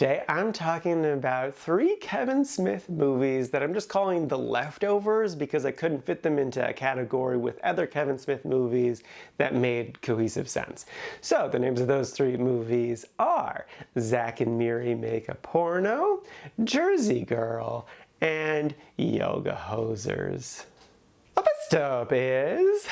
Today I'm talking about 3 Kevin Smith movies that I'm just calling the leftovers because I couldn't fit them into a category with other Kevin Smith movies that made cohesive sense. So the names of those 3 movies are Zack and Miri Make a Porno, Jersey Girl, and Yoga Hosers. First up is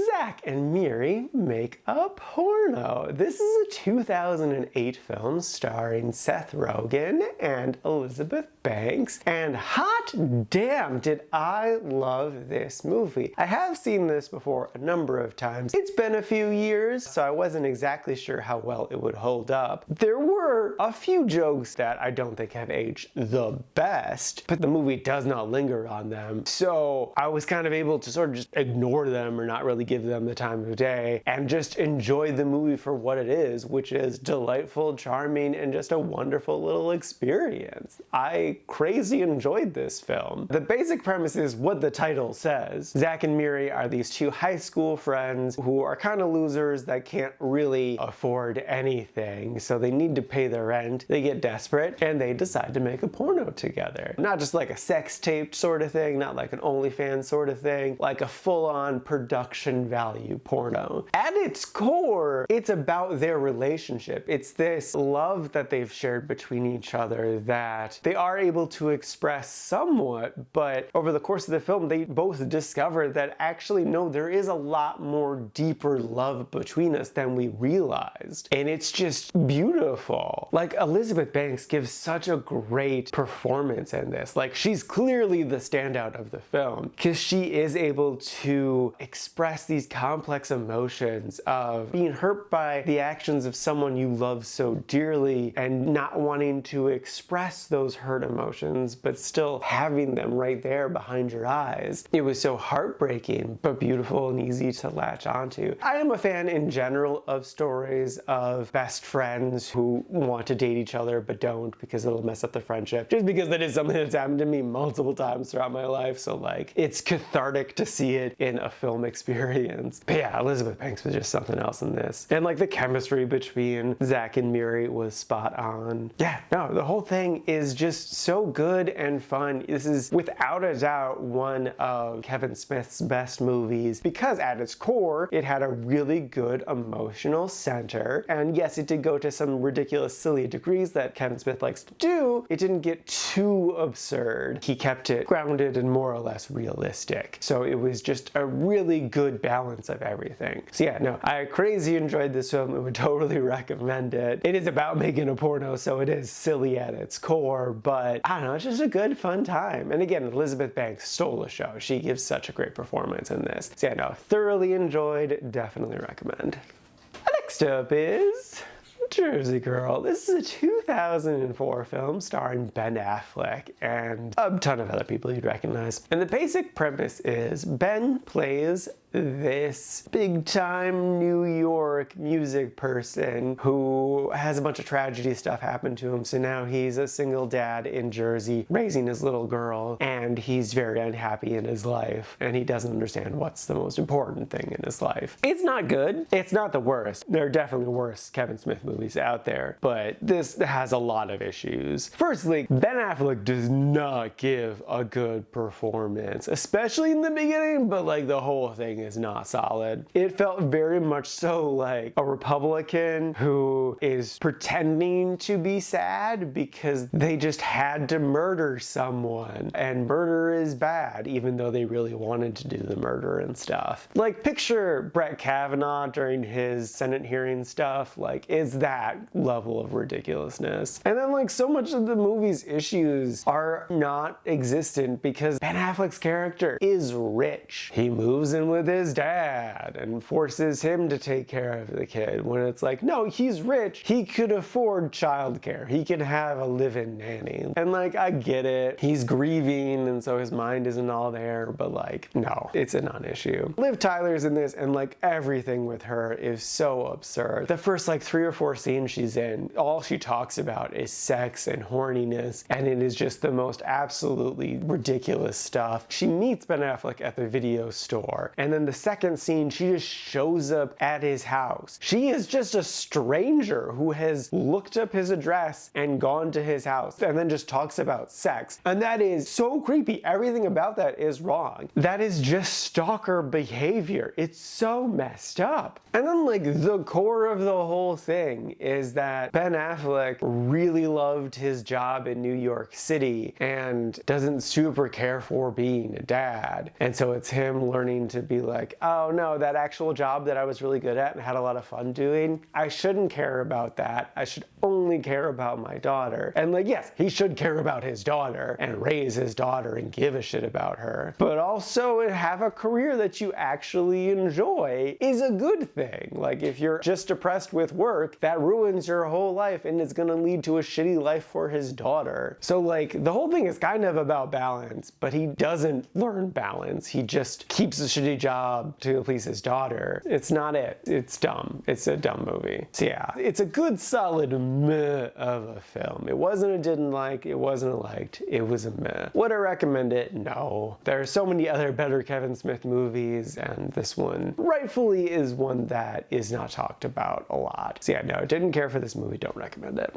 Zack and Miri Make a Porno. This is a 2008 film starring Seth Rogen and Elizabeth Banks, and hot damn did I love this movie. I have seen this before a number of times. It's been a few years, so I wasn't exactly sure how well it would hold up. There were a few jokes that I don't think have aged the best, but the movie does not linger on them, so I was kind of able to sort of just ignore them or not really give them the time of day and just enjoy the movie for what it is, which is delightful, charming, and just a wonderful little experience. I crazy enjoyed this film. The basic premise is what the title says. Zack and Miri are these 2 high school friends who are kind of losers that can't really afford anything, so they need to pay their rent. They get desperate and they decide to make a porno together. Not just like a sex tape sort of thing, not like an OnlyFans sort of thing, like a full-on production value porno. At its core, it's about their relationship. It's this love that they've shared between each other that they are able to express somewhat, but over the course of the film, they both discover that actually, no, there is a lot more deeper love between us than we realized. And it's just beautiful. Like, Elizabeth Banks gives such a great performance in this. Like, she's clearly the standout of the film because she is able to express these complex emotions of being hurt by the actions of someone you love so dearly and not wanting to express those hurt emotions, but still having them right there behind your eyes. It was so heartbreaking, but beautiful and easy to latch onto. I am a fan in general of stories of best friends who want to date each other but don't because it'll mess up the friendship, just because that is something that's happened to me multiple times throughout my life, so like, it's cathartic to see it in a film experience. But yeah, Elizabeth Banks was just something else in this. And like, the chemistry between Zack and Miri was spot on. Yeah, no, the whole thing is just so good and fun. This is without a doubt one of Kevin Smith's best movies because at its core, it had a really good emotional center. And yes, it did go to some ridiculous, silly degrees that Kevin Smith likes to do. It didn't get too absurd. He kept it grounded and more or less realistic. So it was just a really good balance of everything. So yeah, no, I crazy enjoyed this film. I would totally recommend it. It is about making a porno, so it is silly at its core, but I don't know, it's just a good, fun time. And again, Elizabeth Banks stole the show. She gives such a great performance in this. So yeah, no, thoroughly enjoyed, definitely recommend. Next up is Jersey Girl. This is a 2004 film starring Ben Affleck and a ton of other people you'd recognize. And the basic premise is Ben plays this big-time New York music person who has a bunch of tragedy stuff happen to him, so now he's a single dad in Jersey raising his little girl, and he's very unhappy in his life, and he doesn't understand what's the most important thing in his life. It's not good. It's not the worst. There are definitely worse Kevin Smith movies out there, but this has a lot of issues. Firstly, Ben Affleck does not give a good performance, especially in the beginning, but like, the whole thing is not solid. It felt very much so like a Republican who is pretending to be sad because they just had to murder someone, and murder is bad even though they really wanted to do the murder and stuff. Like, picture Brett Kavanaugh during his Senate hearing stuff. Like, it's that level of ridiculousness. And then like, so much of the movie's issues are not existent because Ben Affleck's character is rich. He moves in with his dad and forces him to take care of the kid, when it's like, no, he's rich. He could afford childcare. He could have a live-in nanny. And like, I get it. He's grieving and so his mind isn't all there, but like, no, it's a non-issue. Liv Tyler's in this and like, everything with her is so absurd. The first like 3 or 4 scenes she's in, all she talks about is sex and horniness, and it is just the most absolutely ridiculous stuff. She meets Ben Affleck at the video store, and then then the second scene, she just shows up at his house. She is just a stranger who has looked up his address and gone to his house and then just talks about sex. And that is so creepy. Everything about that is wrong. That is just stalker behavior. It's so messed up. And then like the core of the whole thing is that Ben Affleck really loved his job in New York City and doesn't super care for being a dad. And so it's him learning to be like, oh no, that actual job that I was really good at and had a lot of fun doing, I shouldn't care about that. I should only care about my daughter. And like, yes, he should care about his daughter and raise his daughter and give a shit about her. But also have a career that you actually enjoy is a good thing. Like if you're just depressed with work, that ruins your whole life and it's gonna lead to a shitty life for his daughter. So like the whole thing is kind of about balance, but he doesn't learn balance. He just keeps a shitty job to please his daughter. It's not it. It's dumb. It's a dumb movie. So yeah, it's a good solid meh of a film. It wasn't a didn't like, it wasn't a liked, it was a meh. Would I recommend it? No. There are so many other better Kevin Smith movies, and this one rightfully is one that is not talked about a lot. So yeah, no, didn't care for this movie, don't recommend it.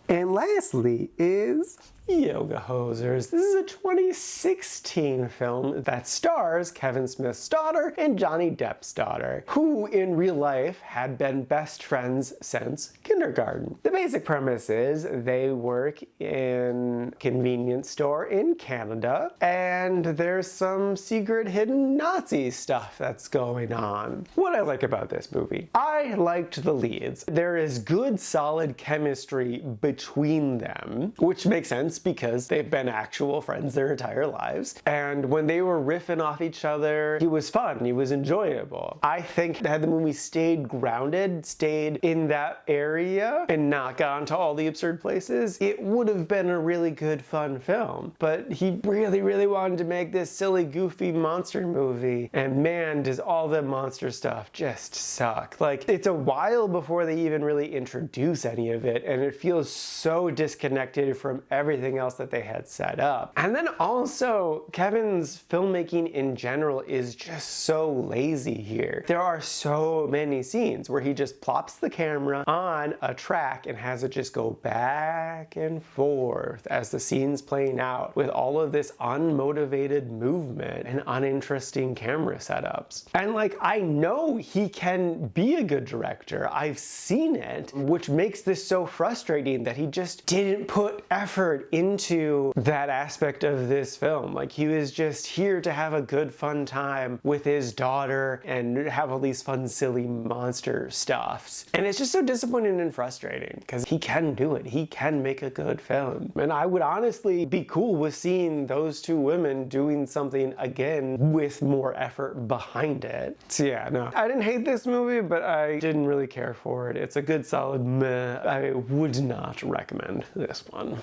And lastly is Yoga Hosers. This is a 2016 film that stars Kevin Smith's daughter and Johnny Depp's daughter, who in real life had been best friends since kindergarten. The basic premise is they work in a convenience store in Canada, and there's some secret hidden Nazi stuff that's going on. What I like about this movie, I liked the leads. There is good, solid chemistry between them, which makes sense because they've been actual friends their entire lives. And when they were riffing off each other, he was fun, he was enjoyable. I think had the movie stayed grounded, stayed in that area, and not gone to all the absurd places, it would have been a really good, fun film. But he really, really wanted to make this silly, goofy monster movie, and man, does all the monster stuff just suck. Like, it's a while before they even really introduce any of it, and it feels so disconnected from everything else that they had set up. And then also, Kevin's filmmaking in general is just so lazy here. There are so many scenes where he just plops the camera on a track and has it just go back and forth as the scene's playing out with all of this unmotivated movement and uninteresting camera setups. And like, I know he can be a good director. I've seen it, which makes this so frustrating that he just didn't put effort into that aspect of this film. Like, he was just here to have a good, fun time with his daughter and have all these fun, silly monster stuffs. And it's just so disappointing and frustrating because he can do it. He can make a good film. And I would honestly be cool with seeing those two women doing something again with more effort behind it. So yeah, no, I didn't hate this movie, but I didn't really care for it. It's a good, solid meh. I would not recommend this one.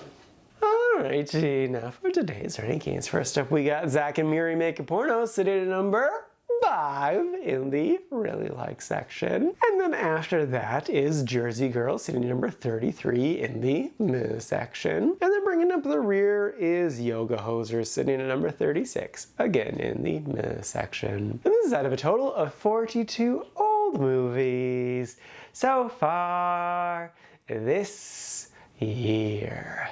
Alrighty, now for today's rankings. First up, we got Zack and Miri Make a Porno, sitting at number 5 in the really like section. And then after that is Jersey Girl, sitting at number 33 in the meh section. And then bringing up the rear is Yoga Hosers, sitting at number 36, again in the meh section. And this is out of a total of 42 old movies so far this year.